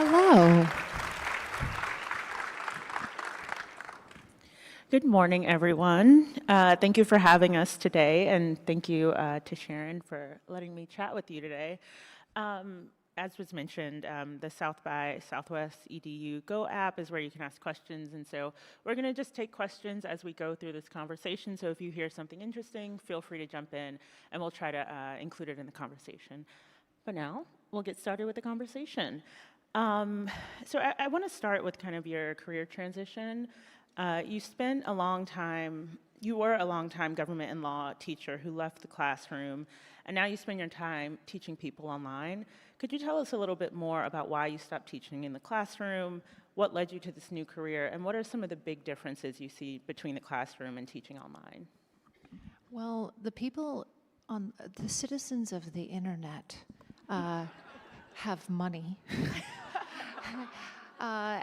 Hello. Good morning, everyone. Thank you for having us today, and thank you to Sharon for letting me chat with you today. As was mentioned, the South by Southwest EDU Go app is where you can ask questions, and so we're going to just take questions as we go through this conversation. So if you hear something interesting, feel free to jump in, and we'll try to include it in the conversation. But now, we'll get started with the conversation. So I want to start with kind of your career transition. You were a long time government and law teacher who left the classroom, and now you spend your time teaching people online. Could you tell us a little bit more about why you stopped teaching in the classroom, what led you to this new career, and what are some of the big differences you see between the classroom and teaching online? Well, the citizens of the internet have money.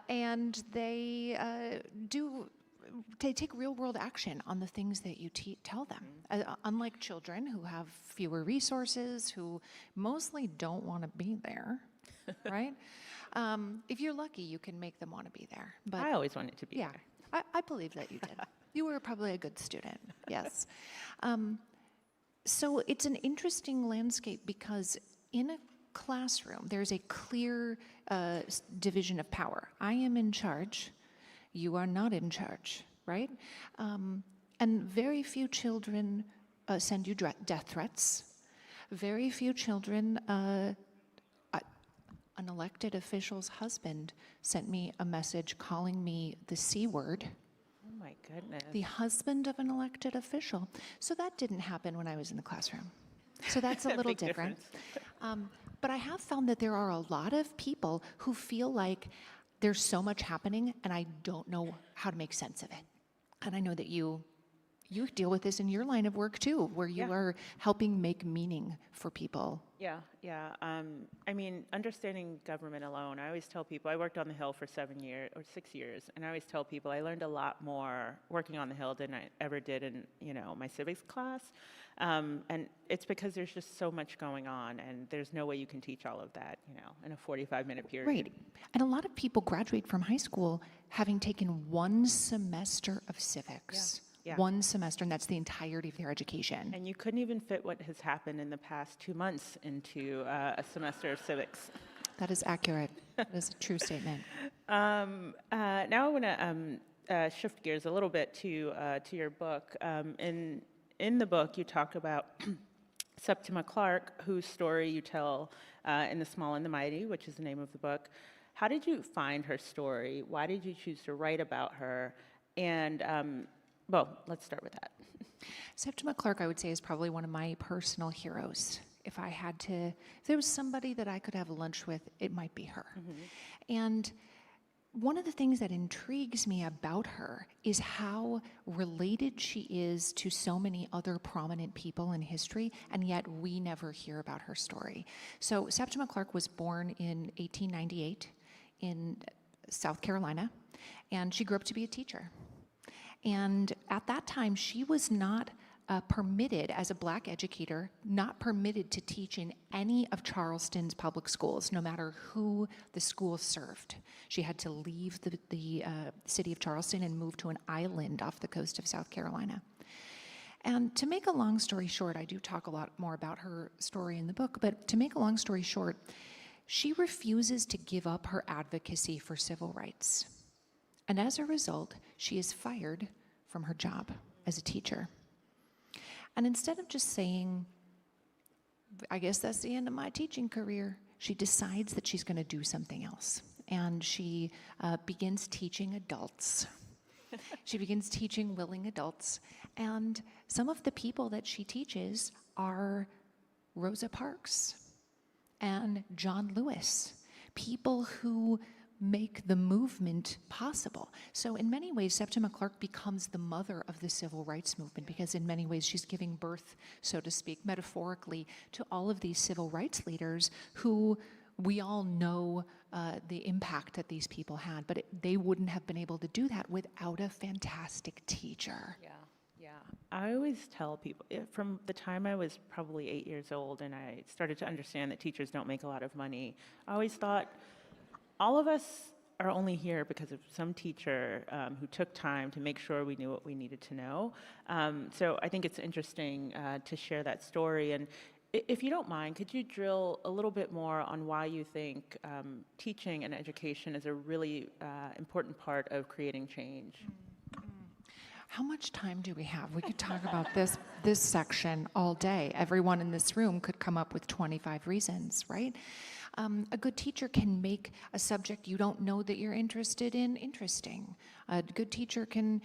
And they take real-world action on the things that you tell them. Unlike children who have fewer resources, who mostly don't want to be there, right? If you're lucky, you can make them want to be there. But I always wanted to be yeah, there. I believe that you did. You were probably a good student, yes. So it's an interesting landscape because in a classroom, there's a clear division of power. I am in charge, you are not in charge, right? And very few children send you death threats. Very few children, an elected official's husband sent me a message calling me the C word. Oh my goodness. The husband of an elected official. So that didn't happen when I was in the classroom. So that's a little different. But I have found that there are a lot of people who feel like there's so much happening and I don't know how to make sense of it. And I know that you deal with this in your line of work too, where you are helping make meaning for people. Yeah. I mean, understanding government alone, I always tell people, I worked on the Hill for 6 years, and I always tell people I learned a lot more working on the Hill than I ever did in, my civics class. And it's because there's just so much going on, and there's no way you can teach all of that, in a 45-minute period. Right. And a lot of people graduate from high school having taken one semester of civics. Yeah. One semester, and that's the entirety of their education. And you couldn't even fit what has happened in the past 2 months into a semester of civics. That is accurate. That is a true statement. Now I want to shift gears a little bit to your book. In the book, you talk about Septima Clark, whose story you tell in The Small and the Mighty, which is the name of the book. How did you find her story? Why did you choose to write about her? And well, let's start with that. Septima Clark, I would say, is probably one of my personal heroes. If there was somebody that I could have lunch with, it might be her. Mm-hmm. And one of the things that intrigues me about her is how related she is to so many other prominent people in history, and yet we never hear about her story. So Septima Clark was born in 1898 in South Carolina, and she grew up to be a teacher. And at that time, she was not permitted, as a black educator, not permitted to teach in any of Charleston's public schools, no matter who the school served. She had to leave the city of Charleston and move to an island off the coast of South Carolina. And to make a long story short, I do talk a lot more about her story in the book, but to make a long story short, she refuses to give up her advocacy for civil rights. And as a result, she is fired from her job as a teacher. And instead of just saying, I guess that's the end of my teaching career, she decides that she's going to do something else. And she begins teaching adults. She begins teaching willing adults. And some of the people that she teaches are Rosa Parks and John Lewis, people who make the movement possible. So in many ways, Septima Clark becomes the mother of the civil rights movement because in many ways she's giving birth, so to speak, metaphorically, to all of these civil rights leaders who we all know the impact that these people had, but they wouldn't have been able to do that without a fantastic teacher. Yeah. I always tell people, from the time I was probably 8 years old and I started to understand that teachers don't make a lot of money, I always thought, all of us are only here because of some teacher who took time to make sure we knew what we needed to know. So I think it's interesting to share that story. And if you don't mind, could you drill a little bit more on why you think teaching and education is a really important part of creating change? How much time do we have? We could talk about this section all day. Everyone in this room could come up with 25 reasons, right? A good teacher can make a subject you don't know that you're interested in interesting. A good teacher can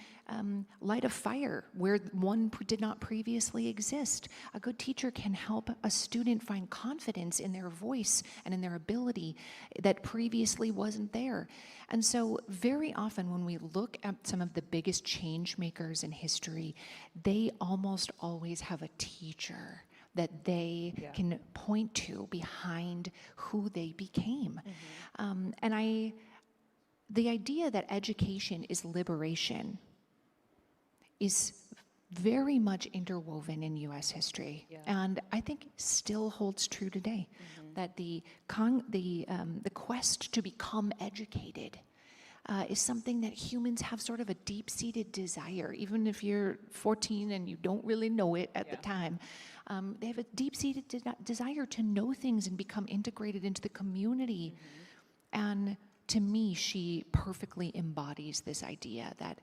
light a fire where one did not previously exist. A good teacher can help a student find confidence in their voice and in their ability that previously wasn't there. And so very often when we look at some of the biggest change makers in history, they almost always have a teacher that they can point to behind who they became. And the idea that education is liberation is very much interwoven in U.S. history, and I think still holds true today. That the quest to become educated is something that humans have sort of a deep-seated desire, even if you're 14 and you don't really know it at the time. They have a deep-seated desire to know things and become integrated into the community. And to me, she perfectly embodies this idea that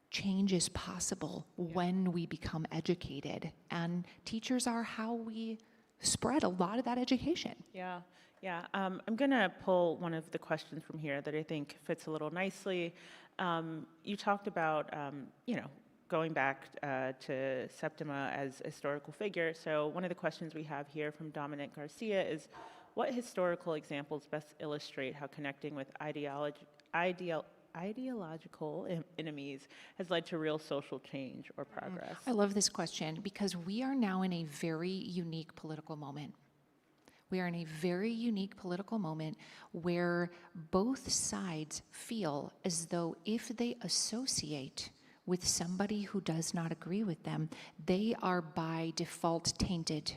change is possible when we become educated. And teachers are how we spread a lot of that education. I'm going to pull one of the questions from here that I think fits a little nicely. You talked about, going back to Septima as a historical figure. So one of the questions we have here from Dominic Garcia is, what historical examples best illustrate how connecting with ideological enemies has led to real social change or progress? I love this question because we are now in a very unique political moment. We are in a very unique political moment where both sides feel as though if they associate with somebody who does not agree with them, they are by default tainted.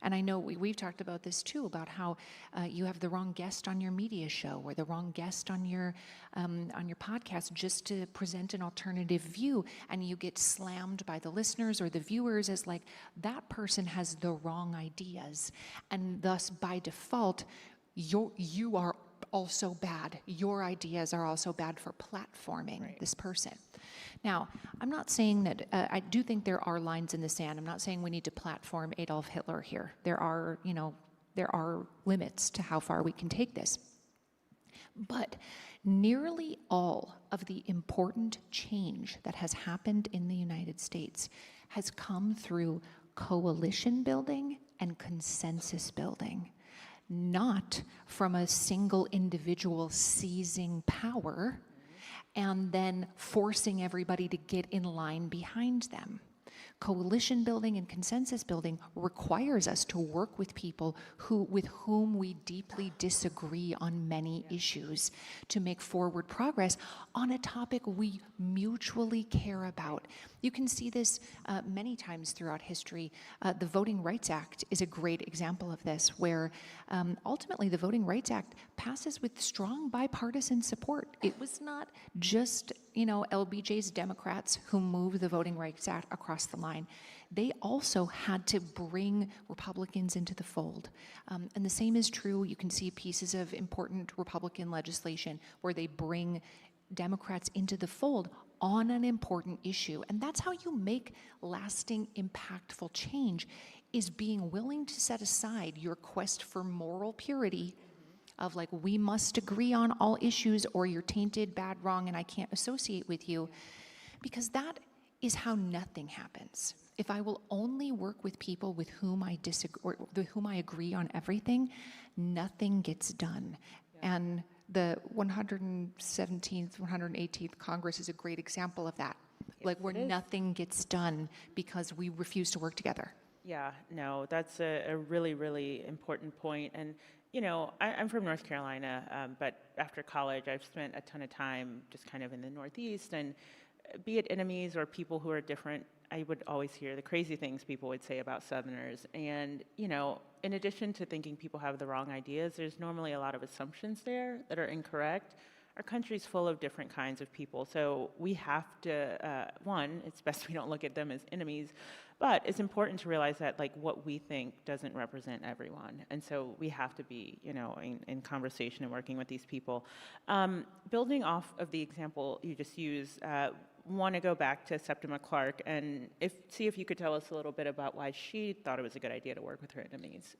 And I know we've talked about this too, about how you have the wrong guest on your media show or the wrong guest on your podcast just to present an alternative view, and you get slammed by the listeners or the viewers as like, that person has the wrong ideas, and thus by default, you are also bad. Your ideas are also bad for platforming this person. Now, I'm not saying that, I do think there are lines in the sand. I'm not saying we need to platform Adolf Hitler here. There are limits to how far we can take this. But nearly all of the important change that has happened in the United States has come through coalition building and consensus building, not from a single individual seizing power and then forcing everybody to get in line behind them. Coalition building and consensus building requires us to work with people with whom we deeply disagree on many issues to make forward progress on a topic we mutually care about. You can see this many times throughout history. The Voting Rights Act is a great example of this, where ultimately the Voting Rights Act passes with strong bipartisan support. It was not just LBJ's Democrats who moved the Voting Rights Act across the line. They also had to bring Republicans into the fold. And the same is true. You can see pieces of important Republican legislation where they bring Democrats into the fold on an important issue. And that's how you make lasting, impactful change, is being willing to set aside your quest for moral purity of like, we must agree on all issues or you're tainted, bad, wrong, and I can't associate with you. Because that is how nothing happens. If I will only work with people with whom I disagree, or with whom I agree on everything, nothing gets done. And the 117th, 118th Congress is a great example of that. Like, where nothing gets done because we refuse to work together. Yeah, no, that's a really, really important point. And I'm from North Carolina, but after college, I've spent a ton of time just kind of in the Northeast, and be it enemies or people who are different, I would always hear the crazy things people would say about Southerners. And, in addition to thinking people have the wrong ideas, there's normally a lot of assumptions there that are incorrect. Our country's full of different kinds of people, so we have to, one, it's best we don't look at them as enemies, but it's important to realize that like what we think doesn't represent everyone, and so we have to be, in conversation and working with these people. Building off of the example you just used, want to go back to Septima Clark and see if you could tell us a little bit about why she thought it was a good idea to work with her enemies.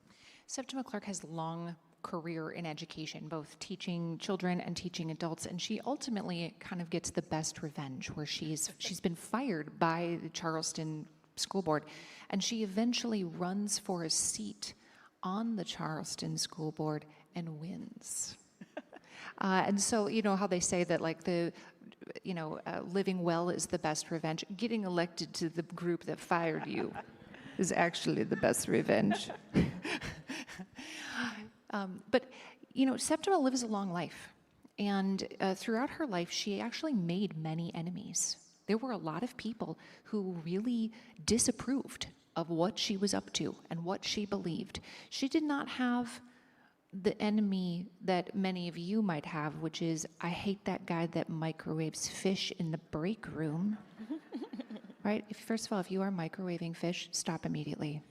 Septima Clark has long career in education, both teaching children and teaching adults, and she ultimately kind of gets the best revenge, where she's been fired by the Charleston School Board, and she eventually runs for a seat on the Charleston School Board and wins. And so, how they say that like living well is the best revenge. Getting elected to the group that fired you is actually the best revenge. But Septima lives a long life, and throughout her life, she actually made many enemies. There were a lot of people who really disapproved of what she was up to and what she believed. She did not have the enemy that many of you might have, which is, I hate that guy that microwaves fish in the break room. Right? First of all, if you are microwaving fish, stop immediately.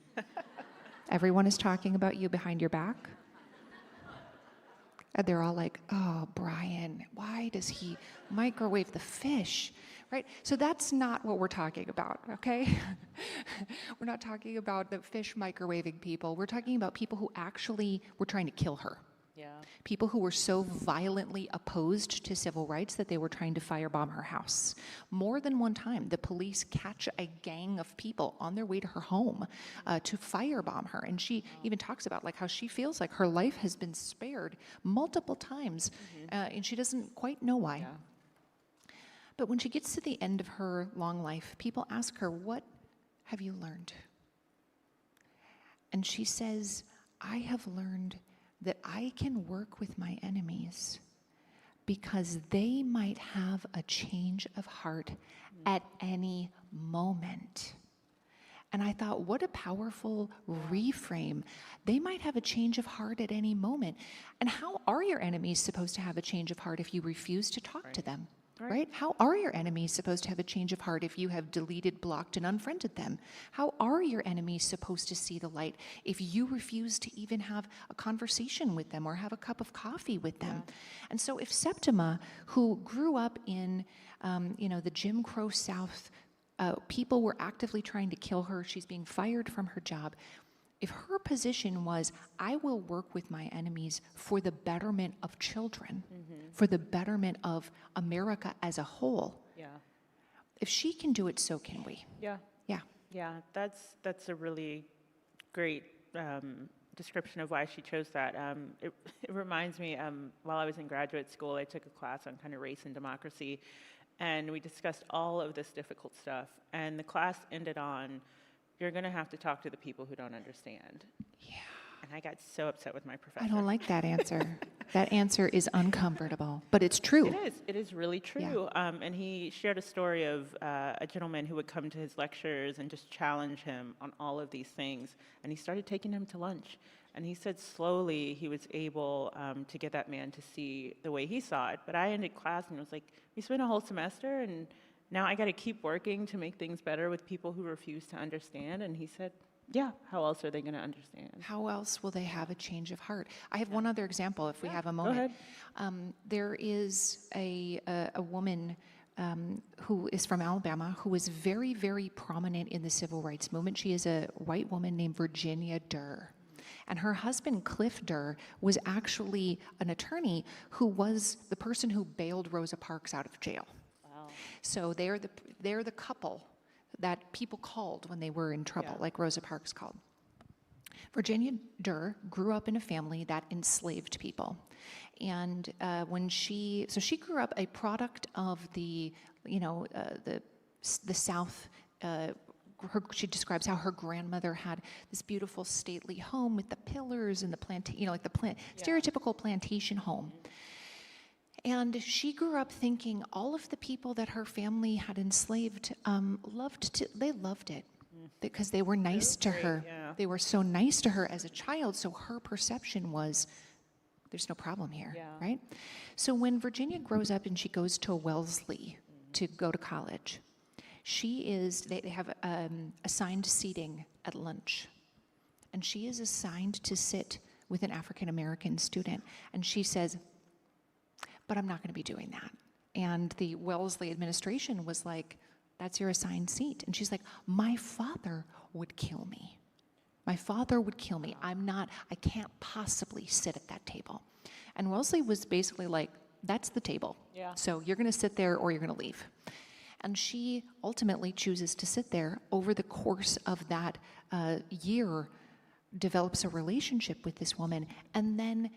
Everyone is talking about you behind your back. And they're all like, oh, Brian, why does he microwave the fish? Right? So that's not what we're talking about, okay? We're not talking about the fish microwaving people. We're talking about people who actually were trying to kill her. Yeah. People who were so violently opposed to civil rights that they were trying to firebomb her house. More than one time, the police catch a gang of people on their way to her home to firebomb her. And she even talks about like how she feels like her life has been spared multiple times, and she doesn't quite know why. Yeah. But when she gets to the end of her long life, people ask her, what have you learned? And she says, I have learned that I can work with my enemies because they might have a change of heart at any moment. And I thought, what a powerful reframe. They might have a change of heart at any moment. And how are your enemies supposed to have a change of heart if you refuse to talk to them? Right? How are your enemies supposed to have a change of heart if you have deleted, blocked, and unfriended them? How are your enemies supposed to see the light if you refuse to even have a conversation with them or have a cup of coffee with them? And so if Septima, who grew up in the Jim Crow South, people were actively trying to kill her, she's being fired from her job, if her position was, I will work with my enemies for the betterment of children, for the betterment of America as a whole, if she can do it, so can we. Yeah, that's a really great description of why she chose that. It reminds me, while I was in graduate school, I took a class on kind of race and democracy, and we discussed all of this difficult stuff, and the class ended on, you're going to have to talk to the people who don't understand. Yeah. And I got so upset with my professor. I don't like that answer. That answer is uncomfortable, but it's true. It is really true. Yeah. And he shared a story of a gentleman who would come to his lectures and just challenge him on all of these things. And he started taking him to lunch. And he said slowly he was able to get that man to see the way he saw it. But I ended class and was like, we spent a whole semester and now I got to keep working to make things better with people who refuse to understand. And he said, yeah, how else are they going to understand? How else will they have a change of heart? I have one other example, if we have a moment. Go ahead. There is a woman who is from Alabama who is very, very prominent in the civil rights movement. She is a white woman named Virginia Durr. And her husband, Cliff Durr, was actually an attorney who was the person who bailed Rosa Parks out of jail. So they're the couple that people called when they were in trouble, like Rosa Parks called. Virginia Durr grew up in a family that enslaved people, and she grew up a product of the South. She describes how her grandmother had this beautiful stately home with the pillars and the stereotypical plantation home. And she grew up thinking all of the people that her family had enslaved, they loved it. because they were nice to great, her. yeah. They were so nice to her as a child, so her perception was, there's no problem here, Yeah. right? So when Virginia grows up and she goes to Wellesley to go to college, they have assigned seating at lunch. And she is assigned to sit with an African-American student. And she says, but I'm not going to be doing that. And the Wellesley administration was like, that's your assigned seat. And she's like, my father would kill me. My father would kill me. I can't possibly sit at that table. And Wellesley was basically like, that's the table. Yeah. So you're going to sit there or you're going to leave. And she ultimately chooses to sit there. Over the course of that year, develops a relationship with this woman, and then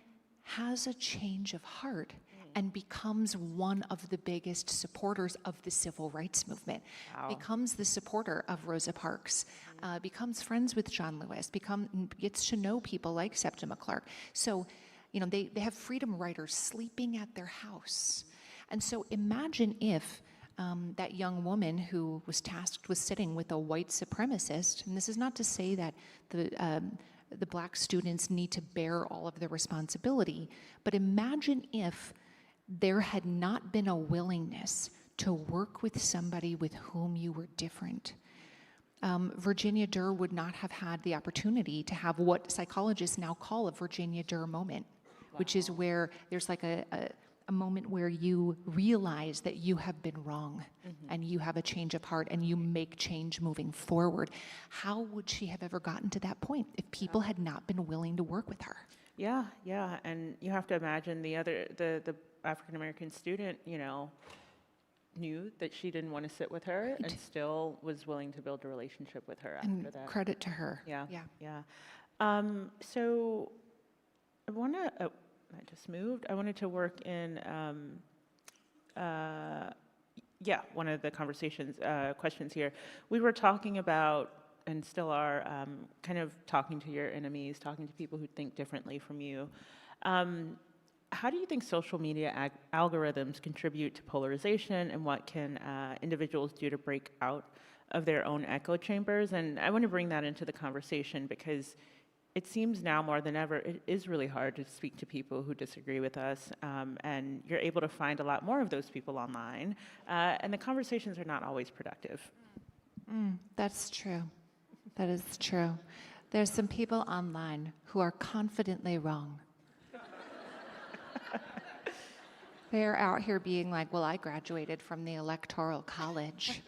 has a change of heart and becomes one of the biggest supporters of the civil rights movement. Wow. Becomes the supporter of Rosa Parks, becomes friends with John Lewis, gets to know people like Septima Clark. So, they have freedom riders sleeping at their house. And so imagine if that young woman who was tasked with sitting with a white supremacist, and this is not to say that the black students need to bear all of the responsibility, but imagine if there had not been a willingness to work with somebody with whom you were different. Virginia Durr would not have had the opportunity to have what psychologists now call a Virginia Durr moment, which is where there's like a moment where you realize that you have been wrong and you have a change of heart and you make change moving forward. How would she have ever gotten to that point if people had not been willing to work with her? Yeah, and you have to imagine the African-American student, knew that she didn't want to sit with her and still was willing to build a relationship with her after that. Credit to her. Yeah. So I want to, I just moved. I wanted to work in, one of the questions here. We were talking about, and still are, kind of talking to your enemies, talking to people who think differently from you. How do you think social media algorithms contribute to polarization, and what can individuals do to break out of their own echo chambers? And I want to bring that into the conversation because it seems now more than ever, it is really hard to speak to people who disagree with us, and you're able to find a lot more of those people online, and the conversations are not always productive. That's true. That is true. There's some people online who are confidently wrong. They're out here being like, well, I graduated from the Electoral College.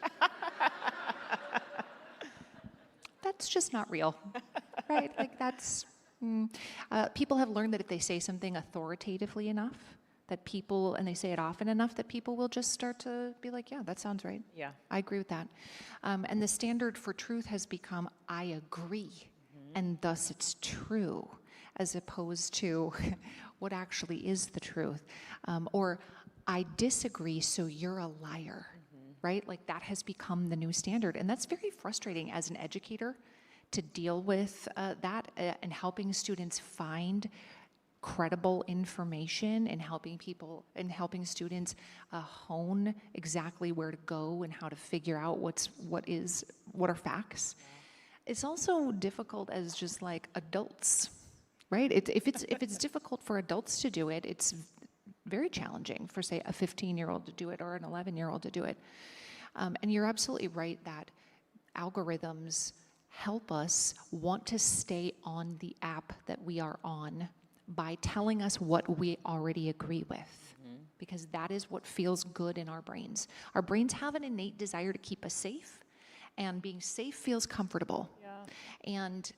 That's just not real, right? Like that's, people have learned that if they say something authoritatively enough, and they say it often enough, that people will just start to be like, yeah, that sounds right. Yeah. I agree with that. And the standard for truth has become, I agree, and thus it's true, as opposed to what actually is the truth. Or I disagree, so you're a liar, right? Like that has become the new standard. And that's very frustrating as an educator to deal with that and helping students find credible information and helping students hone exactly where to go and how to figure out what are facts. It's also difficult as just like adults, right? If it's difficult for adults to do it, it's very challenging for, say, a 15-year-old to do it or an 11-year-old to do it. And you're absolutely right that algorithms help us want to stay on the app that we are on by telling us what we already agree with, because that is what feels good in our brains. Our brains have an innate desire to keep us safe, and being safe feels comfortable. Yeah. And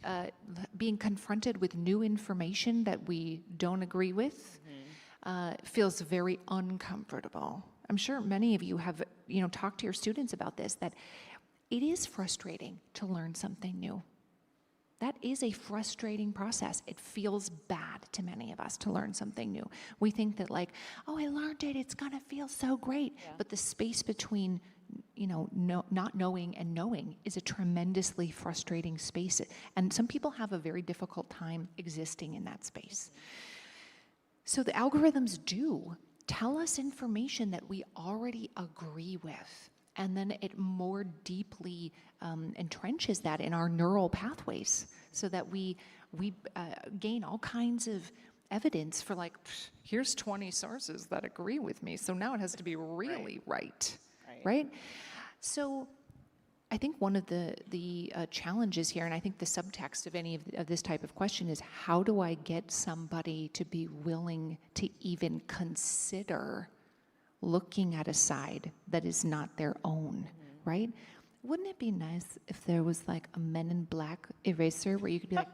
being confronted with new information that we don't agree with feels very uncomfortable. I'm sure many of you have, talked to your students about this, that it is frustrating to learn something new. That is a frustrating process. It feels bad to many of us to learn something new. We think that like, oh, I learned it, it's gonna feel so great. Yeah. But the space between, not knowing and knowing is a tremendously frustrating space. And some people have a very difficult time existing in that space. So the algorithms do tell us information that we already agree with. And then it more deeply entrenches that in our neural pathways so that we gain all kinds of evidence for like, here's 20 sources that agree with me, so now it has to be really right? So I think one of the challenges here, and I think the subtext of any of this type of question is, how do I get somebody to be willing to even consider looking at a side that is not their own, right? Wouldn't it be nice if there was like a Men in Black eraser where you could be like,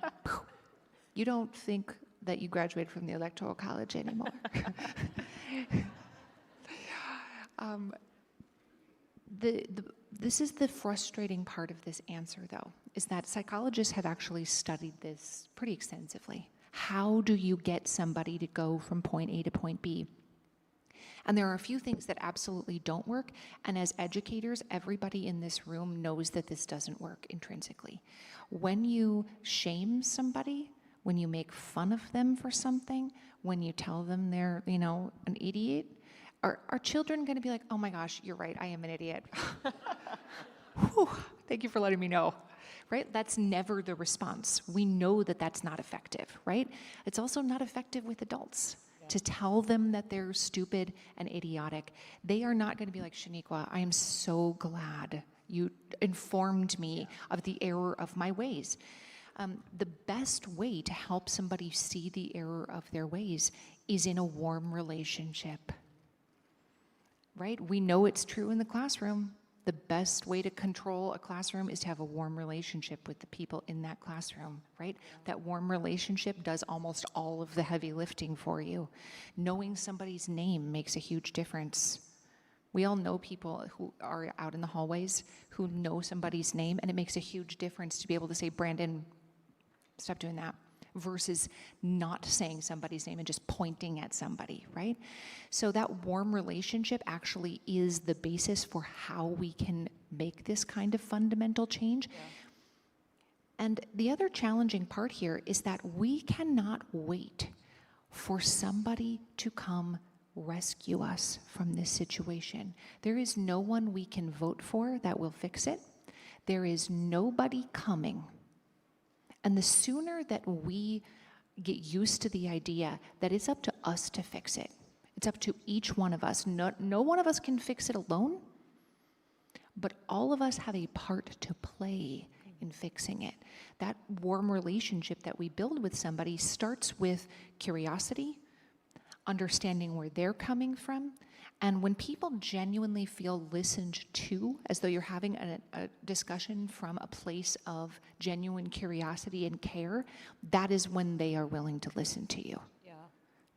you don't think that you graduated from the Electoral College anymore? This is the frustrating part of this answer, though, is that psychologists have actually studied this pretty extensively. How do you get somebody to go from point A to point B? And there are a few things that absolutely don't work, and as educators, everybody in this room knows that this doesn't work intrinsically. When you shame somebody, when you make fun of them for something, when you tell them they're, an idiot, are children going to be like, oh my gosh, you're right, I am an idiot. Whew, thank you for letting me know, right? That's never the response. We know that that's not effective, right? It's also not effective with adults. To tell them that they're stupid and idiotic. They are not going to be like, Shaniqua, I am so glad you informed me of the error of my ways. The best way to help somebody see the error of their ways is in a warm relationship, right? We know it's true in the classroom. The best way to control a classroom is to have a warm relationship with the people in that classroom, right? That warm relationship does almost all of the heavy lifting for you. Knowing somebody's name makes a huge difference. We all know people who are out in the hallways who know somebody's name, and it makes a huge difference to be able to say, Brandon, stop doing that, versus not saying somebody's name and just pointing at somebody, right? So that warm relationship actually is the basis for how we can make this kind of fundamental change. And the other challenging part here is that we cannot wait for somebody to come rescue us from this situation. There is no one we can vote for that will fix it. There is nobody coming. And the sooner that we get used to the idea that it's up to us to fix it, it's up to each one of us. No one of us can fix it alone, but all of us have a part to play in fixing it. That warm relationship that we build with somebody starts with curiosity, understanding where they're coming from. And when people genuinely feel listened to, as though you're having a discussion from a place of genuine curiosity and care, that is when they are willing to listen to you. Yeah.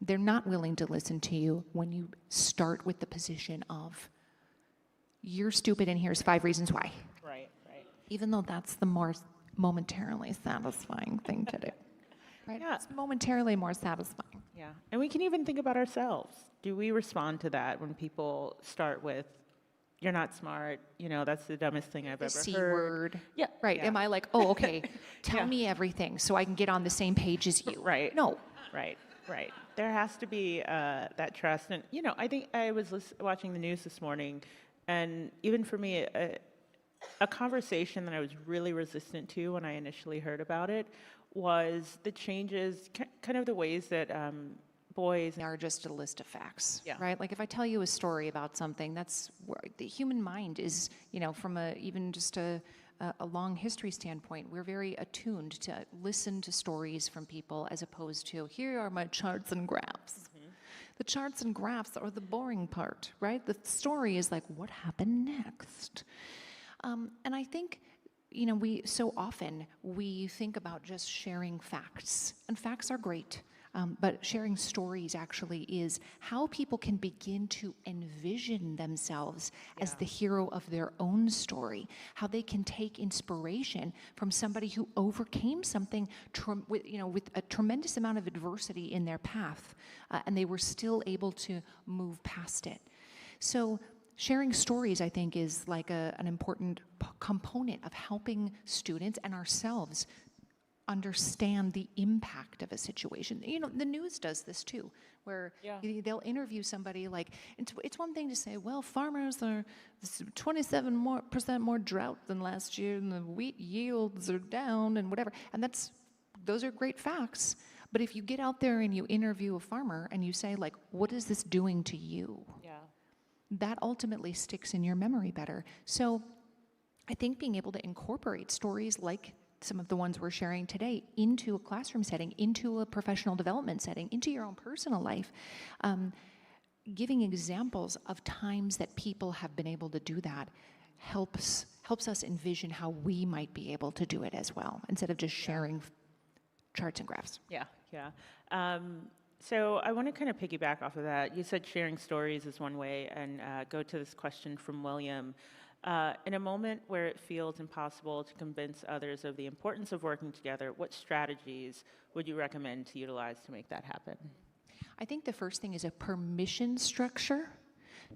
They're not willing to listen to you when you start with the position of, you're stupid and here's 5 reasons why. Right. Even though that's the more momentarily satisfying thing to do. Right? Yeah. It's momentarily more satisfying. Yeah, and we can even think about ourselves. Do we respond to that when people start with, you're not smart, that's the dumbest thing I've ever C heard. Word. Yeah. Right, yeah. am I like, oh, okay, tell me everything so I can get on the same page as you? Right. No. Right. There has to be that trust. And, I think I was watching the news this morning, and even for me, a conversation that I was really resistant to when I initially heard about it was the changes, kind of the ways that boys are just a list of facts, yeah. right? Like if I tell you a story about something, that's where the human mind is, from even just a long history standpoint, we're very attuned to listen to stories from people as opposed to, here are my charts and graphs. Mm-hmm. The charts and graphs are the boring part, right? The story is like, what happened next? And I think, we so often we think about just sharing facts, and facts are great. But sharing stories actually is how people can begin to envision themselves as the hero of their own story, how they can take inspiration from somebody who overcame something with a tremendous amount of adversity in their path, and they were still able to move past it. So sharing stories, I think, is like an important component of helping students and ourselves understand the impact of a situation. You know, the news does this too, where they'll interview somebody like, it's one thing to say, well, farmers are 27% more drought than last year, and the wheat yields are down, and whatever. And those are great facts. But if you get out there and you interview a farmer and you say, like, what is this doing to you? Yeah. That ultimately sticks in your memory better. So I think being able to incorporate stories like some of the ones we're sharing today into a classroom setting, into a professional development setting, into your own personal life, giving examples of times that people have been able to do that helps us envision how we might be able to do it as well, instead of just sharing charts and graphs. Yeah. So I want to kind of piggyback off of that. You said sharing stories is one way, and go to this question from William. In a moment where it feels impossible to convince others of the importance of working together, what strategies would you recommend to utilize to make that happen? I think the first thing is a permission structure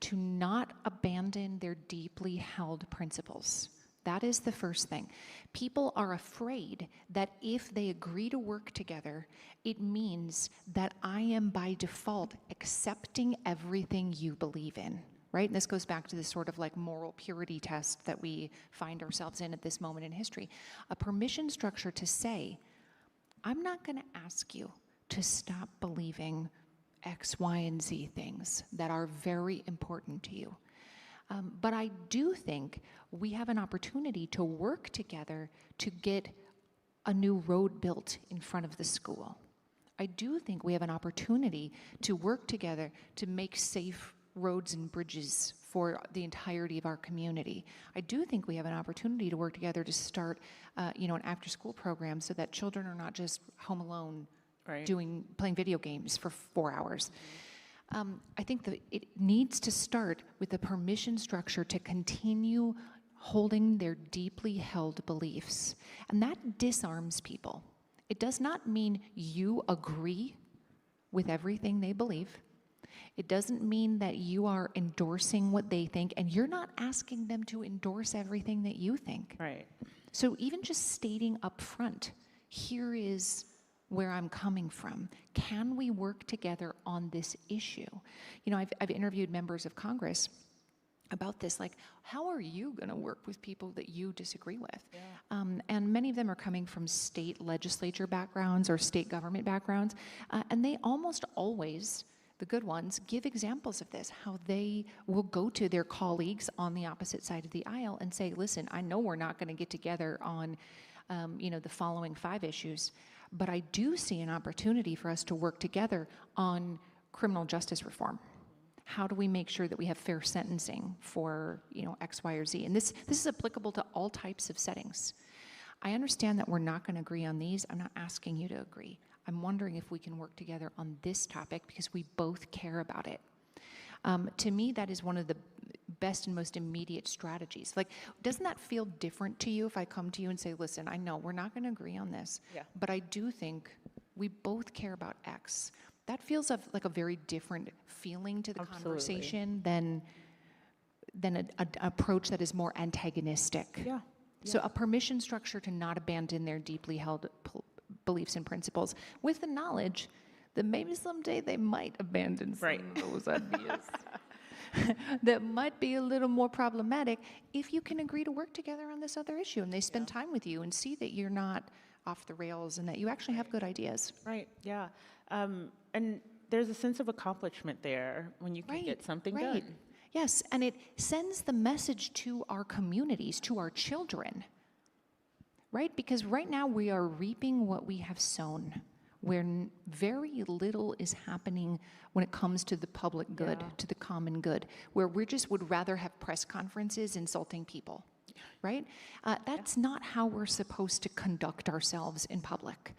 to not abandon their deeply held principles. That is the first thing. People are afraid that if they agree to work together, it means that I am by default accepting everything you believe in, right? And this goes back to this sort of like moral purity test that we find ourselves in at this moment in history. A permission structure to say, I'm not going to ask you to stop believing X, Y, and Z things that are very important to you. But I do think we have an opportunity to work together to get a new road built in front of the school. I do think we have an opportunity to work together to make safe roads and bridges for the entirety of our community. I do think we have an opportunity to work together to start, an after-school program so that children are not just home alone, right, playing video games for 4 hours. I think that it needs to start with a permission structure to continue holding their deeply held beliefs. And that disarms people. It does not mean you agree with everything they believe. It doesn't mean that you are endorsing what they think, and you're not asking them to endorse everything that you think. Right. So even just stating up front, here is where I'm coming from. Can we work together on this issue? You know, I've interviewed members of Congress about this, like, how are you going to work with people that you disagree with? Yeah. And many of them are coming from state legislature backgrounds or state government backgrounds, and they almost always, the good ones, give examples of this, how they will go to their colleagues on the opposite side of the aisle and say, listen, I know we're not going to get together on the following 5 issues, but I do see an opportunity for us to work together on criminal justice reform. How do we make sure that we have fair sentencing for, X, Y, or Z? And this is applicable to all types of settings. I understand that we're not going to agree on these. I'm not asking you to agree. I'm wondering if we can work together on this topic because we both care about it. To me, that is one of the best and most immediate strategies. Like, doesn't that feel different to you if I come to you and say, listen, I know we're not going to agree on this, but I do think we both care about X. That feels like a very different feeling to the conversation than an approach that is more antagonistic. Yeah. So a permission structure to not abandon their deeply held beliefs and principles with the knowledge that maybe someday they might abandon some of those ideas. That might be a little more problematic if you can agree to work together on this other issue and they spend time with you and see that you're not off the rails and that you actually have good ideas. Right, yeah. And there's a sense of accomplishment there when you can get something done. Yes, and it sends the message to our communities, to our children, right? Because right now we are reaping what we have sown, where very little is happening when it comes to the public good, to the common good, where we just would rather have press conferences insulting people, right? That's not how we're supposed to conduct ourselves in public.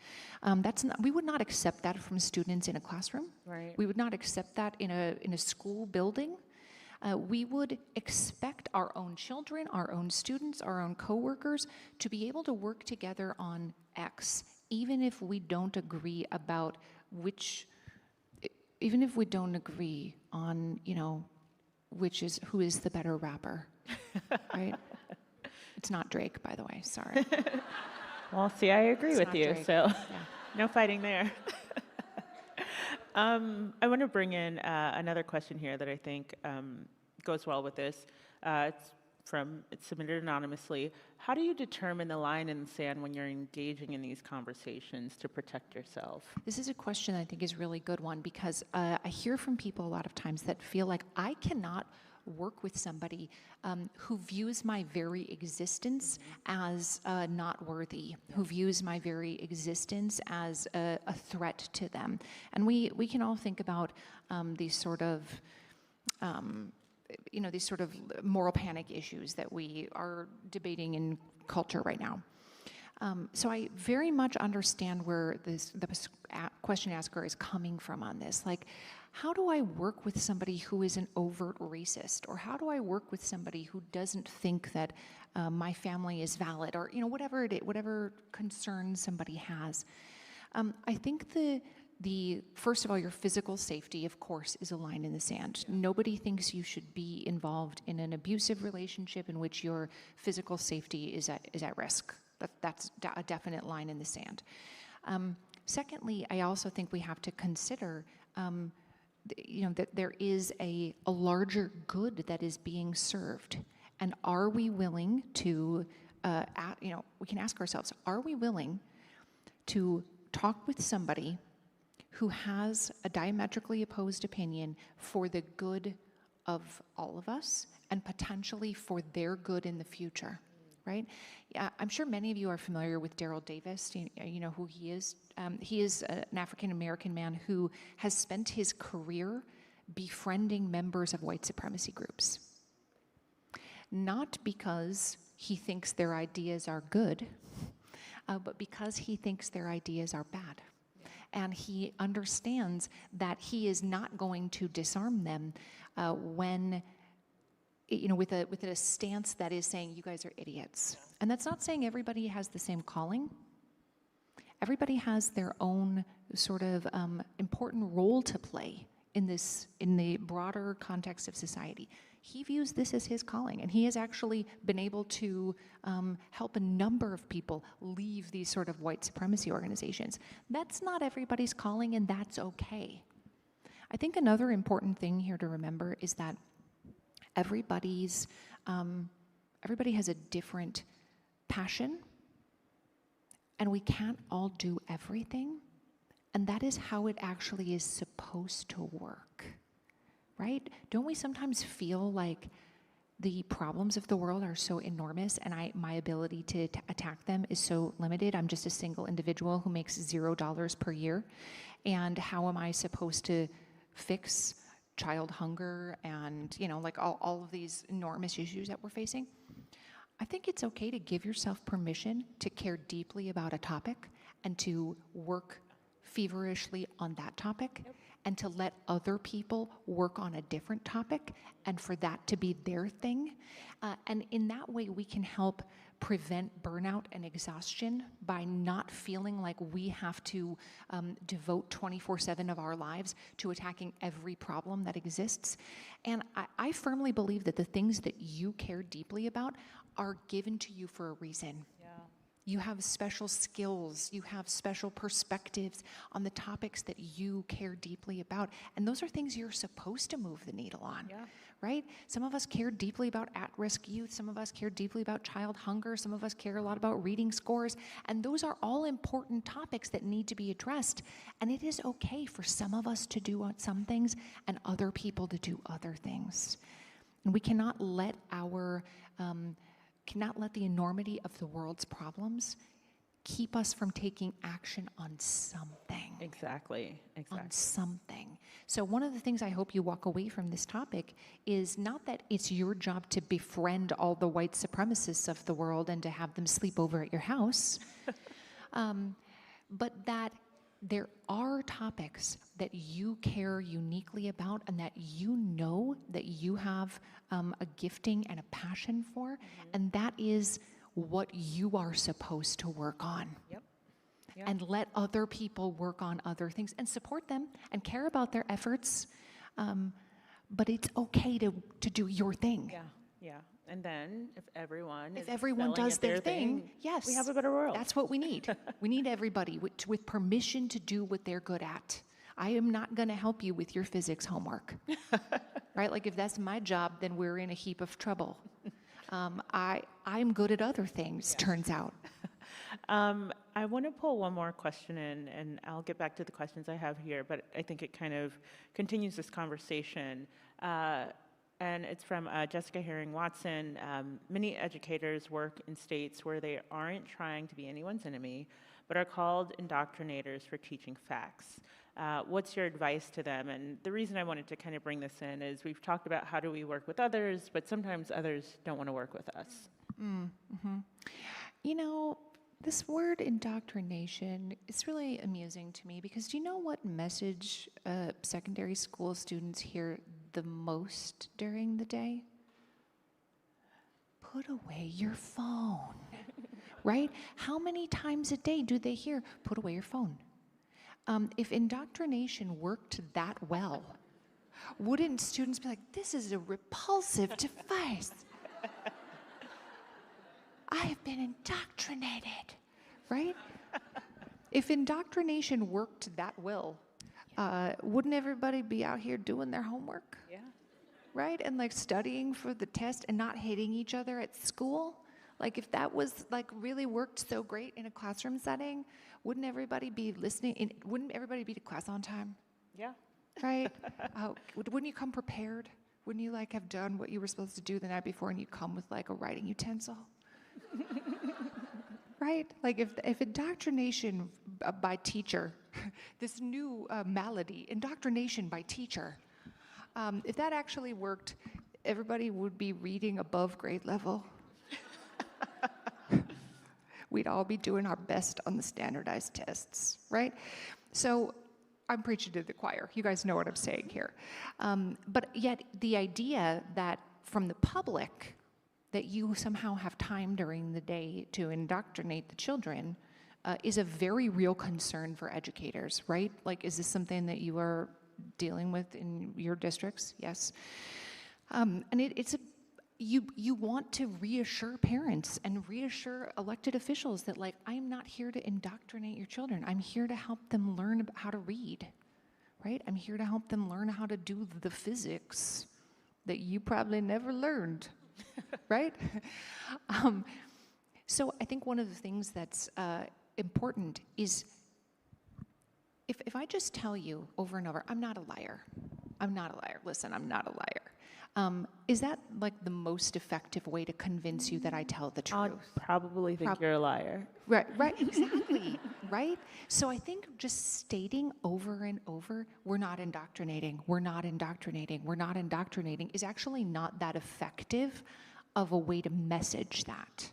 We would not accept that from students in a classroom. Right. We would not accept that in a school building. We would expect our own children, our own students, our own coworkers to be able to work together on X, even if we don't agree about even if we don't agree on, who is the better rapper, right? It's not Drake, by the way, sorry. Well, see, I agree It's with not you, Drake. so Yeah. no fighting there. I want to bring in another question here that I think goes well with this. It's submitted anonymously. How do you determine the line in the sand when you're engaging in these conversations to protect yourself? This is a question I think is a really good one because I hear from people a lot of times that feel like I cannot work with somebody who views my very existence as not worthy, who views my very existence as a threat to them. And we can all think about these sort of these sort of moral panic issues that we are debating in culture right now. So I very much understand where the question asker is coming from on this. Like, how do I work with somebody who is an overt racist? Or how do I work with somebody who doesn't think that my family is valid? Or, whatever concern somebody has. I think the first of all, your physical safety, of course, is a line in the sand. Yeah. Nobody thinks you should be involved in an abusive relationship in which your physical safety is at risk. That's a definite line in the sand. Secondly, I also think we have to consider, that there is a larger good that is being served, and are we willing to, we can ask ourselves, are we willing to talk with somebody who has a diametrically opposed opinion for the good of all of us and potentially for their good in the future, right? I'm sure many of you are familiar with Daryl Davis. You know who he is. He is an African-American man who has spent his career befriending members of white supremacy groups. Not because he thinks their ideas are good, but because he thinks their ideas are bad. And he understands that he is not going to disarm them when, with a stance that is saying, you guys are idiots. And that's not saying everybody has the same calling. Everybody has their own sort of important role to play in the broader context of society. He views this as his calling, and he has actually been able to help a number of people leave these sort of white supremacy organizations. That's not everybody's calling, and that's okay. I think another important thing here to remember is that everybody has a different passion, and we can't all do everything, and that is how it actually is supposed to work. Right? Don't we sometimes feel like the problems of the world are so enormous and my ability to attack them is so limited? I'm just a single individual who makes $0 per year. And how am I supposed to fix child hunger and, all of these enormous issues that we're facing? I think it's okay to give yourself permission to care deeply about a topic and to work feverishly on that topic. Yep. And to let other people work on a different topic and for that to be their thing. And in that way, we can help prevent burnout and exhaustion by not feeling like we have to devote 24/7 of our lives to attacking every problem that exists. And I firmly believe that the things that you care deeply about are given to you for a reason. You have special skills, you have special perspectives on the topics that you care deeply about. And those are things you're supposed to move the needle on, right? Some of us care deeply about at-risk youth, some of us care deeply about child hunger, some of us care a lot about reading scores, and those are all important topics that need to be addressed. And it is okay for some of us to do some things and other people to do other things. And we cannot let the enormity of the world's problems keep us from taking action on something. Exactly. On something. So one of the things I hope you walk away from this topic is not that it's your job to befriend all the white supremacists of the world and to have them sleep over at your house, but that there are topics that you care uniquely about and that that you have a gifting and a passion for, and that is what you are supposed to work on. Yep. And let other people work on other things and support them and care about their efforts, but it's okay to do your thing. Yeah. And then if everyone does their thing, yes, we have a better world. That's what we need. We need everybody with permission to do what they're good at. I am not going to help you with your physics homework, right? Like if that's my job, then we're in a heap of trouble. I'm good at other things, turns out. I want to pull one more question in, and I'll get back to the questions I have here, but I think it kind of continues this conversation. And it's from Jessica Herring-Watson. Many educators work in states where they aren't trying to be anyone's enemy, but are called indoctrinators for teaching facts. What's your advice to them? And the reason I wanted to kind of bring this in is we've talked about how do we work with others, but sometimes others don't want to work with us. Mm-hmm. You know, this word indoctrination is really amusing to me because do you know what message secondary school students hear the most during the day? Put away your phone, right? How many times a day do they hear, put away your phone? If indoctrination worked that well, wouldn't students be like, this is a repulsive device? I have been indoctrinated, right? If indoctrination worked that well, wouldn't everybody be out here doing their homework? Yeah. Right? And like studying for the test and not hitting each other at school? Like if that was like really worked so great in a classroom setting, wouldn't everybody be listening? Wouldn't everybody be to class on time? Yeah. Right? Wouldn't you come prepared? Wouldn't you like have done what you were supposed to do the night before and you come with like a writing utensil? Right? Like if indoctrination by teacher, this new malady, indoctrination by teacher, if that actually worked, everybody would be reading above grade level. We'd all be doing our best on the standardized tests, right? So I'm preaching to the choir. You guys know what I'm saying here. But yet the idea that from the public, that you somehow have time during the day to indoctrinate the children is a very real concern for educators, right? Like, is this something that you are dealing with in your districts? Yes. And you want to reassure parents and reassure elected officials that, like, I'm not here to indoctrinate your children. I'm here to help them learn how to read, right? I'm here to help them learn how to do the physics that you probably never learned. Right? So I think one of the things that's important is if I just tell you over and over, I'm not a liar. I'm not a liar. Listen, I'm not a liar. Is that like the most effective way to convince you that I tell the truth? I'd probably think you're a liar. Right, exactly, right? So I think just stating over and over, we're not indoctrinating, we're not indoctrinating, we're not indoctrinating is actually not that effective of a way to message that,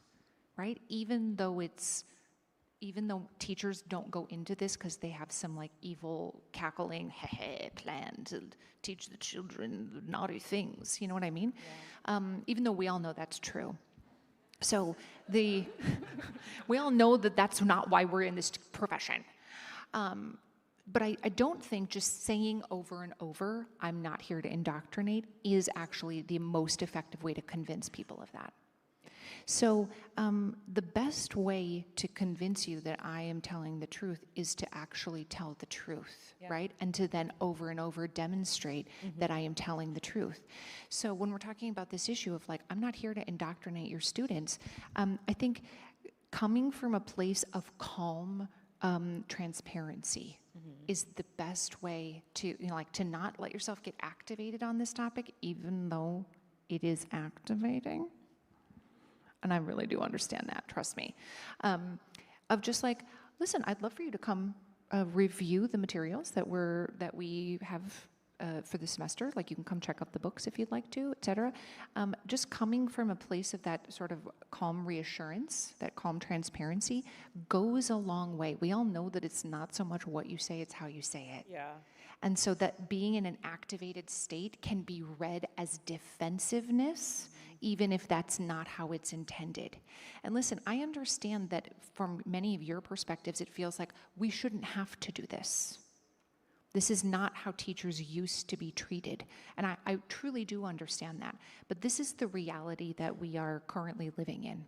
right? Even though teachers don't go into this because they have some like evil cackling plan to teach the children naughty things, you know what I mean? Yeah. Even though we all know that's true. So we all know that that's not why we're in this profession. But I don't think just saying over and over, I'm not here to indoctrinate, is actually the most effective way to convince people of that. So the best way to convince you that I am telling the truth is to actually tell the truth, right? And to then over and over demonstrate that I am telling the truth. So when we're talking about this issue of like, I'm not here to indoctrinate your students, I think coming from a place of calm transparency is the best way to, you know, like to not let yourself get activated on this topic, even though it is activating. And I really do understand that, trust me. Of just like, listen, I'd love for you to come review the materials that we have for the semester. Like you can come check out the books if you'd like to, et cetera. Just coming from a place of that sort of calm reassurance, that calm transparency goes a long way. We all know that it's not so much what you say, it's how you say it. Yeah. And so that being in an activated state can be read as defensiveness, even if that's not how it's intended. And listen, I understand that from many of your perspectives, it feels like we shouldn't have to do this. This is not how teachers used to be treated. And I truly do understand that. But this is the reality that we are currently living in.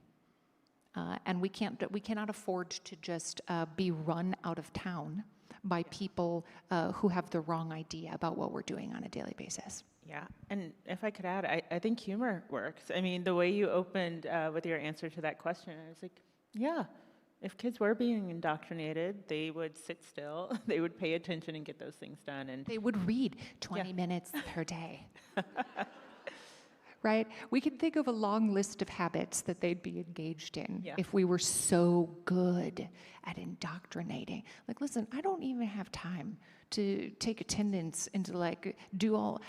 And we cannot afford to just be run out of town by people who have the wrong idea about what we're doing on a daily basis. Yeah, and if I could add, I think humor works. I mean, the way you opened with your answer to that question, I was like, yeah, if kids were being indoctrinated, they would sit still, they would pay attention and get those things done. And they would read 20 minutes per day. Right? We can think of a long list of habits that they'd be engaged in if we were so good at indoctrinating. Like, listen, I don't even have time to take attendance and to like do all,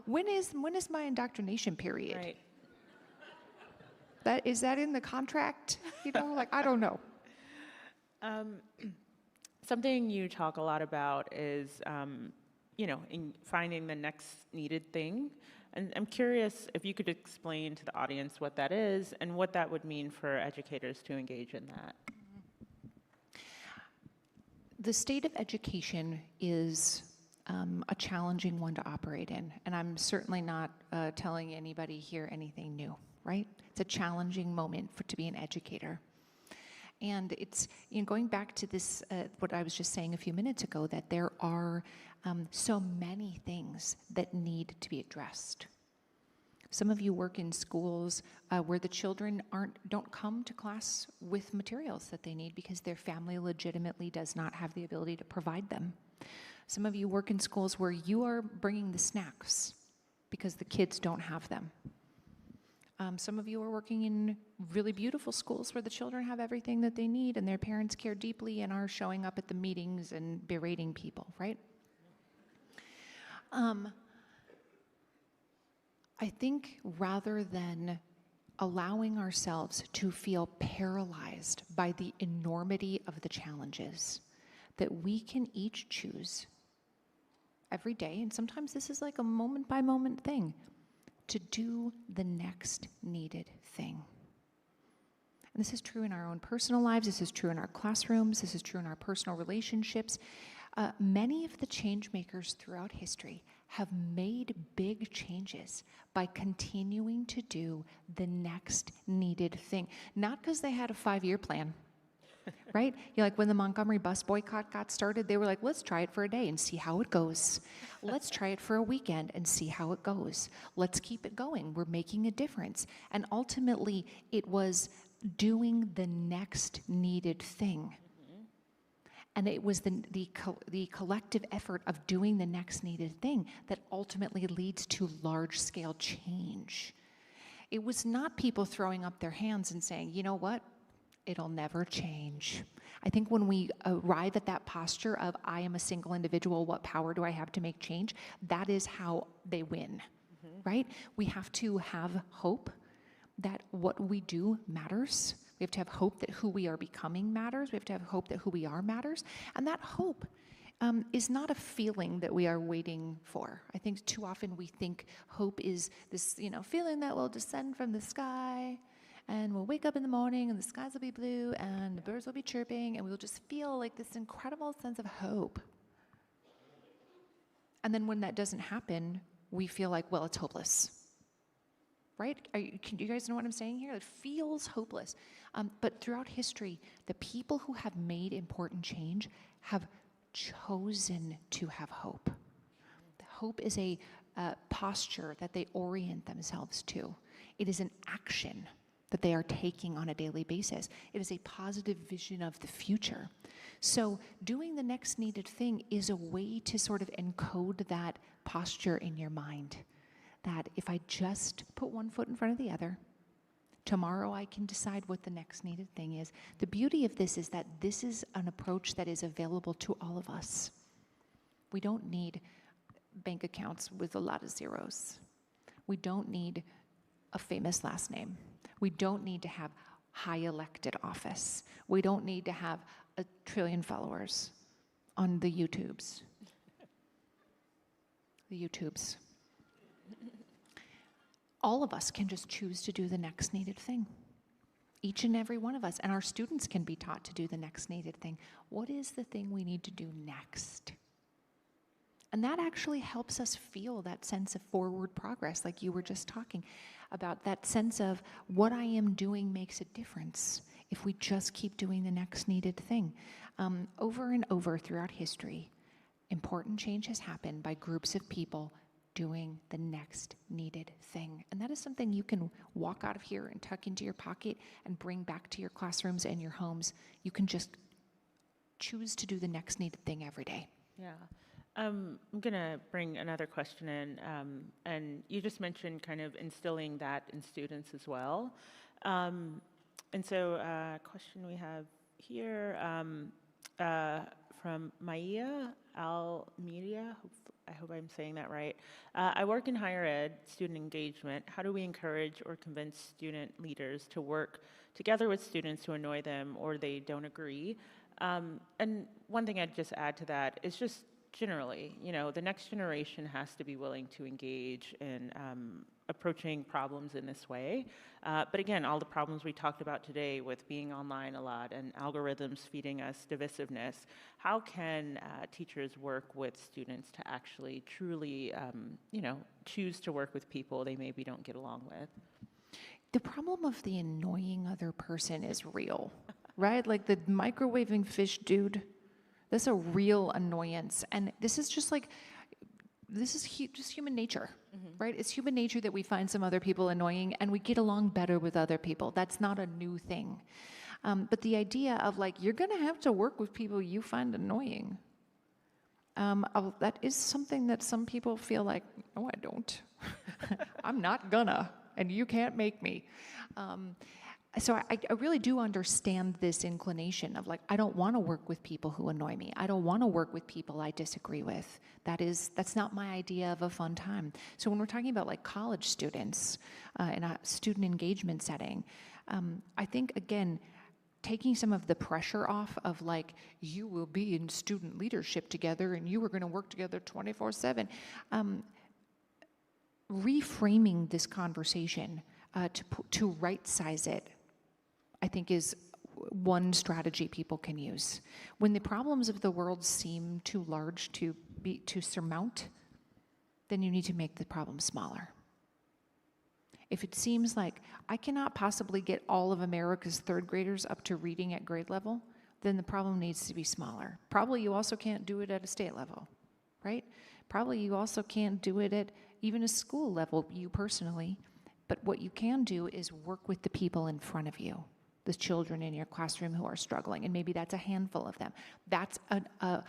when is my indoctrination period? Right. Is that in the contract? You know, like, I don't know. Something you talk a lot about is, in finding the next needed thing. And I'm curious if you could explain to the audience what that is and what that would mean for educators to engage in that. The state of education is a challenging one to operate in. And I'm certainly not telling anybody here anything new, right? It's a challenging moment to be an educator. And it's, going back to this, what I was just saying a few minutes ago, that there are so many things that need to be addressed. Some of you work in schools where the children don't come to class with materials that they need because their family legitimately does not have the ability to provide them. Some of you work in schools where you are bringing the snacks because the kids don't have them. Some of you are working in really beautiful schools where the children have everything that they need and their parents care deeply and are showing up at the meetings and berating people, right? I think rather than allowing ourselves to feel paralyzed by the enormity of the challenges, that we can each choose every day, and sometimes this is like a moment-by-moment thing, to do the next needed thing. And this is true in our own personal lives, this is true in our classrooms, this is true in our personal relationships. Many of the change makers throughout history have made big changes by continuing to do the next needed thing. Not because they had a 5-year plan, right? Like when the Montgomery bus boycott got started, they were like, let's try it for a day and see how it goes. Let's try it for a weekend and see how it goes. Let's keep it going. We're making a difference. And ultimately, it was doing the next needed thing. And it was the collective effort of doing the next needed thing that ultimately leads to large-scale change. It was not people throwing up their hands and saying, you know what? It'll never change. I think when we arrive at that posture of, I am a single individual, what power do I have to make change? That is how they win, right? We have to have hope that what we do matters. We have to have hope that who we are becoming matters. We have to have hope that who we are matters. And that hope is not a feeling that we are waiting for. I think too often we think hope is this, feeling that will descend from the sky, and we'll wake up in the morning and the skies will be blue and the birds will be chirping and we'll just feel like this incredible sense of hope. And then when that doesn't happen, we feel like, well, it's hopeless. Right? Do you guys know what I'm saying here? It feels hopeless. But throughout history, the people who have made important change have chosen to have hope. Hope is a posture that they orient themselves to. It is an action that they are taking on a daily basis. It is a positive vision of the future. So doing the next needed thing is a way to sort of encode that posture in your mind. That if I just put one foot in front of the other, tomorrow I can decide what the next needed thing is. The beauty of this is that this is an approach that is available to all of us. We don't need bank accounts with a lot of zeros. We don't need a famous last name. We don't need to have high elected office. We don't need to have 1 trillion followers on the YouTubes. All of us can just choose to do the next needed thing. Each and every one of us, and our students can be taught to do the next needed thing. What is the thing we need to do next? And that actually helps us feel that sense of forward progress, like you were just talking about, that sense of what I am doing makes a difference if we just keep doing the next needed thing. Over and over throughout history, important change has happened by groups of people doing the next needed thing. And that is something you can walk out of here and tuck into your pocket and bring back to your classrooms and your homes. You can just choose to do the next needed thing every day. Yeah. I'm going to bring another question in, and you just mentioned kind of instilling that in students as well. And so a question we have here from Maya Al-Media, I hope I'm saying that right. I work in higher ed, student engagement. How do we encourage or convince student leaders to work together with students who annoy them or they don't agree? And one thing I'd just add to that is just generally, the next generation has to be willing to engage in approaching problems in this way. But again, all the problems we talked about today with being online a lot and algorithms feeding us divisiveness, how can teachers work with students to actually truly, choose to work with people they maybe don't get along with? The problem of the annoying other person is real, right? Like the microwaving fish dude. That's a real annoyance. And this is just just human nature, right? It's human nature that we find some other people annoying and we get along better with other people. That's not a new thing. But the idea of you're gonna have to work with people you find annoying, that is something that some people feel like, no, I don't. I'm not gonna, and you can't make me. So I really do understand this inclination of I don't want to work with people who annoy me. I don't want to work with people I disagree with. That's not my idea of a fun time. So when we're talking about college students in a student engagement setting, I think again, taking some of the pressure off of you will be in student leadership together and you are going to work together 24/7, reframing this conversation to right size it, I think is one strategy people can use. When the problems of the world seem too large to surmount, then you need to make the problem smaller. If it seems like I cannot possibly get all of America's third graders up to reading at grade level, then the problem needs to be smaller. Probably you also can't do it at a state level, right? Probably you also can't do it at even a school level, you personally. But what you can do is work with the people in front of you, the children in your classroom who are struggling, and maybe that's a handful of them. That's a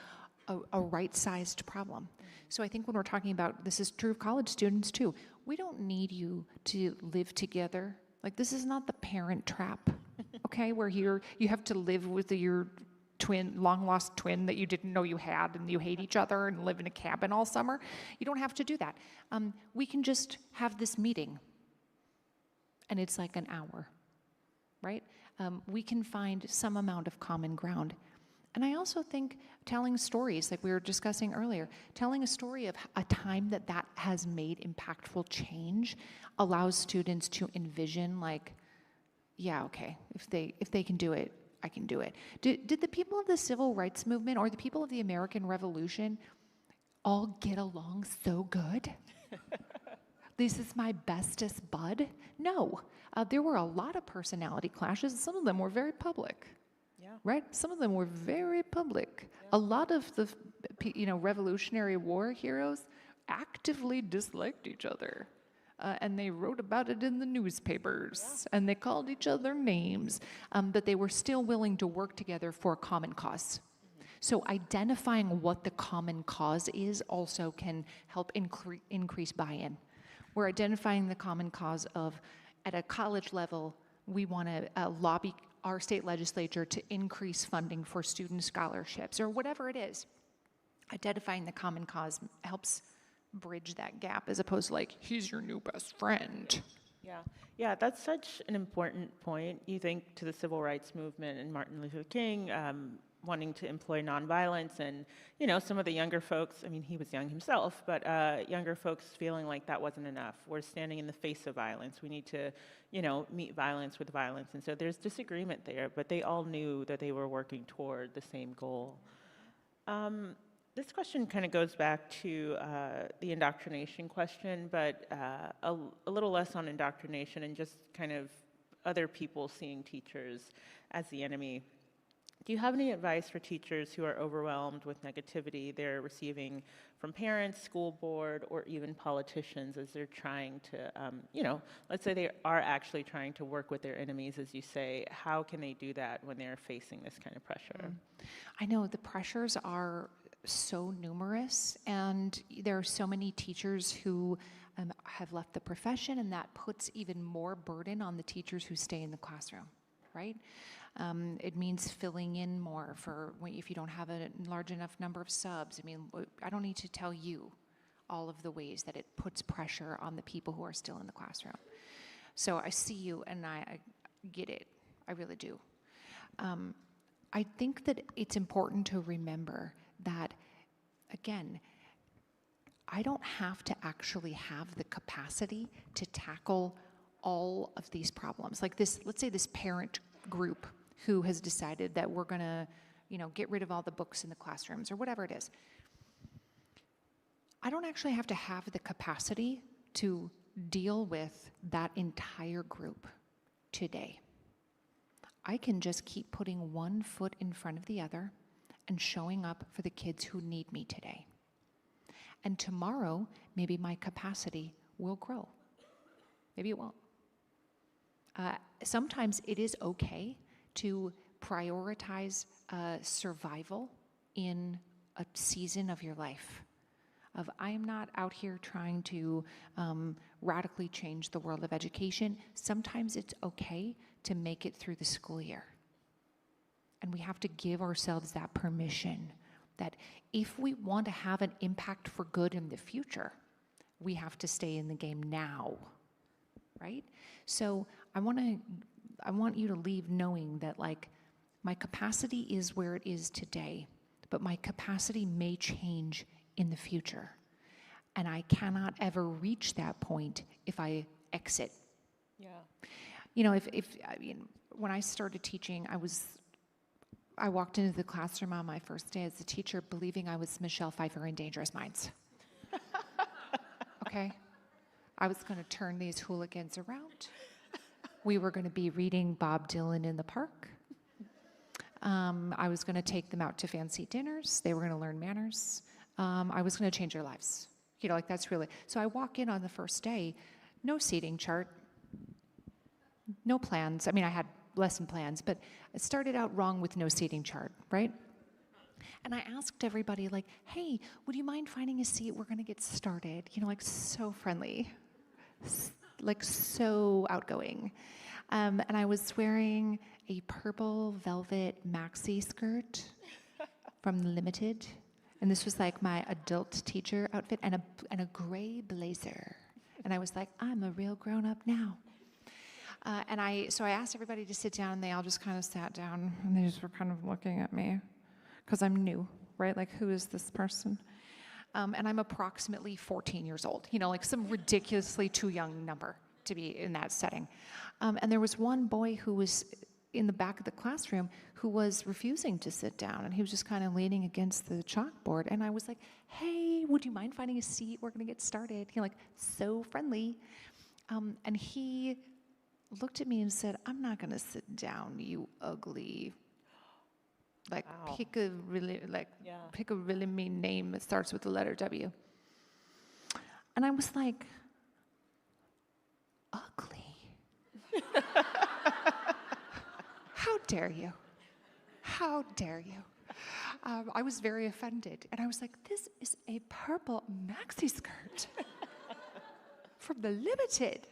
right-sized problem. So I think when we're talking about, this is true of college students too, we don't need you to live together. This is not the Parent Trap, okay, where you have to live with your long-lost twin that you didn't know you had, and you hate each other and live in a cabin all summer. You don't have to do that. We can just have this meeting, and it's an hour, right? We can find some amount of common ground. And I also think telling stories, like we were discussing earlier, telling a story of a time that has made impactful change allows students to envision yeah, okay, if they can do it, I can do it. Did the people of the civil rights movement or the people of the American Revolution all get along so good? This is my bestest bud? No. There were a lot of personality clashes. Some of them were very public. Yeah. Right? Some of them were very public. Yeah. A lot of the Revolutionary War heroes actively disliked each other. And they wrote about it in the newspapers. Yeah. And they called each other names. But they were still willing to work together for a common cause. So identifying what the common cause is also can help increase buy-in. We're identifying the common cause of, at a college level, we want to lobby our state legislature to increase funding for student scholarships or whatever it is. Identifying the common cause helps bridge that gap as opposed to he's your new best friend. Yeah, that's such an important point. You think to the civil rights movement and Martin Luther King, wanting to employ nonviolence, and some of the younger folks, I mean, he was young himself, but younger folks feeling like that wasn't enough. We're standing in the face of violence. We need to meet violence with violence. And so there's disagreement there, but they all knew that they were working toward the same goal. This question kind of goes back to the indoctrination question, but a little less on indoctrination and just kind of other people seeing teachers as the enemy. Do you have any advice for teachers who are overwhelmed with negativity they're receiving from parents, school board, or even politicians as they're trying to, let's say they are actually trying to work with their enemies, as you say? How can they do that when they're facing this kind of pressure? I know the pressures are so numerous, and there are so many teachers who have left the profession, and that puts even more burden on the teachers who stay in the classroom, right? It means filling in more if you don't have a large enough number of subs. I mean, I don't need to tell you all of the ways that it puts pressure on the people who are still in the classroom. So I see you, and I get it. I really do. I think that it's important to remember that, again, I don't have to actually have the capacity to tackle all of these problems. Like this, let's say this parent group who has decided that we're gonna, get rid of all the books in the classrooms or whatever it is. I don't actually have to have the capacity to deal with that entire group today. I can just keep putting one foot in front of the other and showing up for the kids who need me today. And tomorrow, maybe my capacity will grow. Maybe it won't. Sometimes it is okay to prioritize survival in a season of your life. I am not out here trying to radically change the world of education. Sometimes it's okay to make it through the school year. And we have to give ourselves that permission that if we want to have an impact for good in the future, we have to stay in the game now, right? So I want you to leave knowing that, like, my capacity is where it is today, but my capacity may change in the future. And I cannot ever reach that point if I exit. Yeah. When I started teaching, I walked into the classroom on my first day as a teacher believing I was Michelle Pfeiffer in Dangerous Minds. Okay? I was going to turn these hooligans around. We were going to be reading Bob Dylan in the park. I was going to take them out to fancy dinners. They were going to learn manners. I was going to change their lives. That's really... So I walk in on the first day, no seating chart, no plans. I mean, I had lesson plans, but it started out wrong with no seating chart, right? And I asked everybody, like, hey, would you mind finding a seat? We're going to get started. So friendly, like so outgoing. And I was wearing a purple velvet maxi skirt from Limited. And this was like my adult teacher outfit and a gray blazer. And I was like, I'm a real grown-up now. So I asked everybody to sit down, and they all just kind of sat down, and they just were kind of looking at me because I'm new, right? Like, who is this person? And I'm approximately 14 years old, like some ridiculously too young number to be in that setting. And there was one boy who was in the back of the classroom who was refusing to sit down, and he was just kind of leaning against the chalkboard. And I was like, hey, would you mind finding a seat? We're going to get started. So friendly. And he looked at me and said, I'm not going to sit down, you ugly, wow. Pick a really mean name that starts with the letter W. And I was like, ugly? How dare you? How dare you? I was very offended. And I was like, this is a purple maxi skirt from the Limited,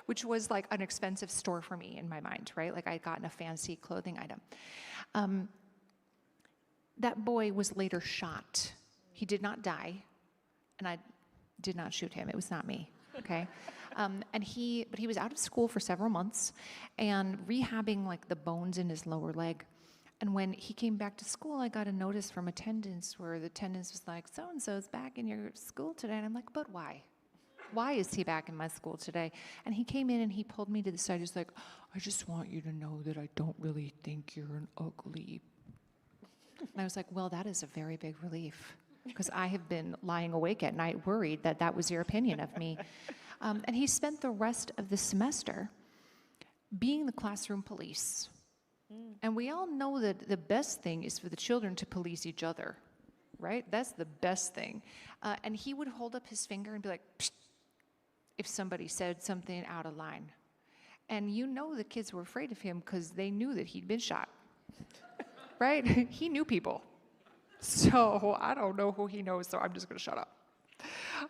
which was like an expensive store for me in my mind, right? Like I'd gotten a fancy clothing item. That boy was later shot. He did not die, and I did not shoot him. It was not me, okay? But he was out of school for several months and rehabbing like the bones in his lower leg. And when he came back to school, I got a notice from attendance where the attendance was like, so-and-so's back in your school today. And I'm like, but why? Why is he back in my school today? And he came in and he pulled me to the side. He's like, I just want you to know that I don't really think you're an ugly. And I was like, well, that is a very big relief. because I have been lying awake at night worried that that was your opinion of me. And he spent the rest of the semester being the classroom police. And we all know that the best thing is for the children to police each other, right? That's the best thing. And he would hold up his finger and be like, psst, if somebody said something out of line. And you know the kids were afraid of him because they knew that he'd been shot, right? He knew people. So I don't know who he knows, so I'm just going to shut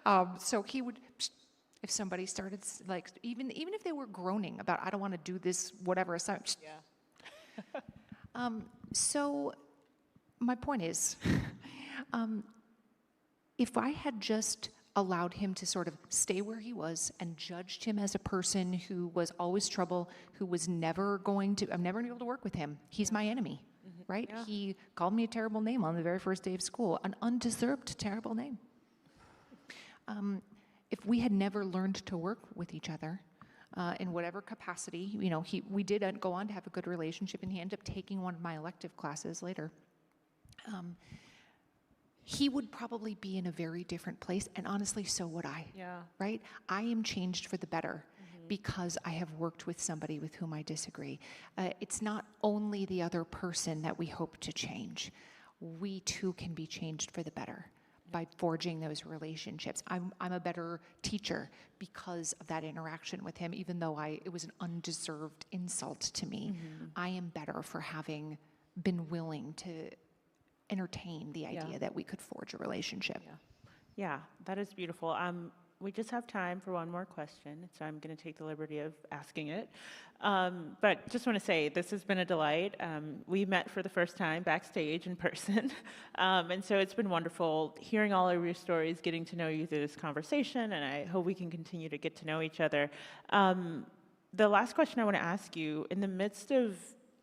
up. So he would, psst, if somebody started, like, even if they were groaning about, I don't want to do this, whatever assignment. Psst. Yeah. So my point is, if I had just allowed him to sort of stay where he was and judged him as a person who was always trouble, who was never going to, I'm never going to be able to work with him. He's my enemy, right? Yeah. He called me a terrible name on the very first day of school, an undeserved terrible name. If we had never learned to work with each other in whatever capacity, you know, we did go on to have a good relationship, and he ended up taking one of my elective classes later. He would probably be in a very different place, and honestly, so would I. Yeah. Right? I am changed for the better because I have worked with somebody with whom I disagree. It's not only the other person that we hope to change. We too can be changed for the better by forging those relationships. I'm a better teacher because of that interaction with him, even though it was an undeserved insult to me. I am better for having been willing to entertain the idea that we could forge a relationship. Yeah, that is beautiful. We just have time for one more question, so I'm going to take the liberty of asking it. But just want to say, this has been a delight. We met for the first time backstage in person, and so it's been wonderful hearing all of your stories, getting to know you through this conversation, and I hope we can continue to get to know each other. The last question I want to ask you, in the midst of,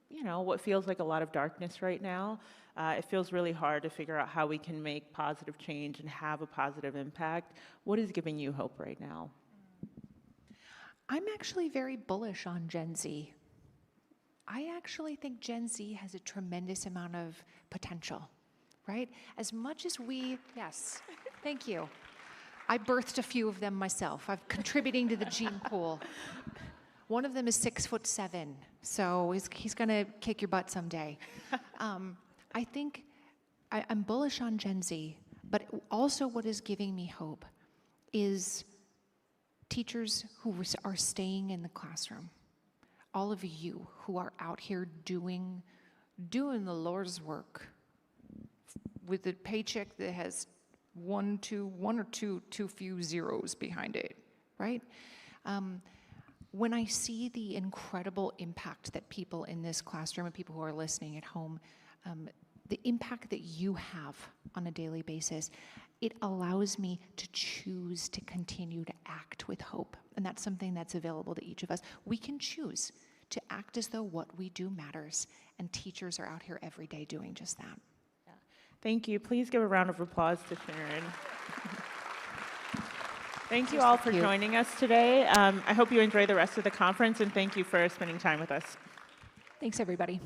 you know, what feels like a lot of darkness right now, it feels really hard to figure out how we can make positive change and have a positive impact. What is giving you hope right now? I'm actually very bullish on Gen Z. I actually think Gen Z has a tremendous amount of potential, right? As much as yes, thank you. I birthed a few of them myself. I'm contributing to the gene pool. One of them is 6'7", so he's gonna kick your butt someday. I think I'm bullish on Gen Z, but also what is giving me hope is teachers who are staying in the classroom. All of you who are out here doing the Lord's work with a paycheck that has one or two too few zeros behind it, right? When I see the incredible impact that people in this classroom and people who are listening at home, the impact that you have on a daily basis, it allows me to choose to continue to act with hope. And that's something that's available to each of us. We can choose to act as though what we do matters, and teachers are out here every day doing just that. Yeah. Thank you. Please give a round of applause to Sharon. Thank you all for joining us today. I hope you enjoy the rest of the conference, and thank you for spending time with us. Thanks, everybody.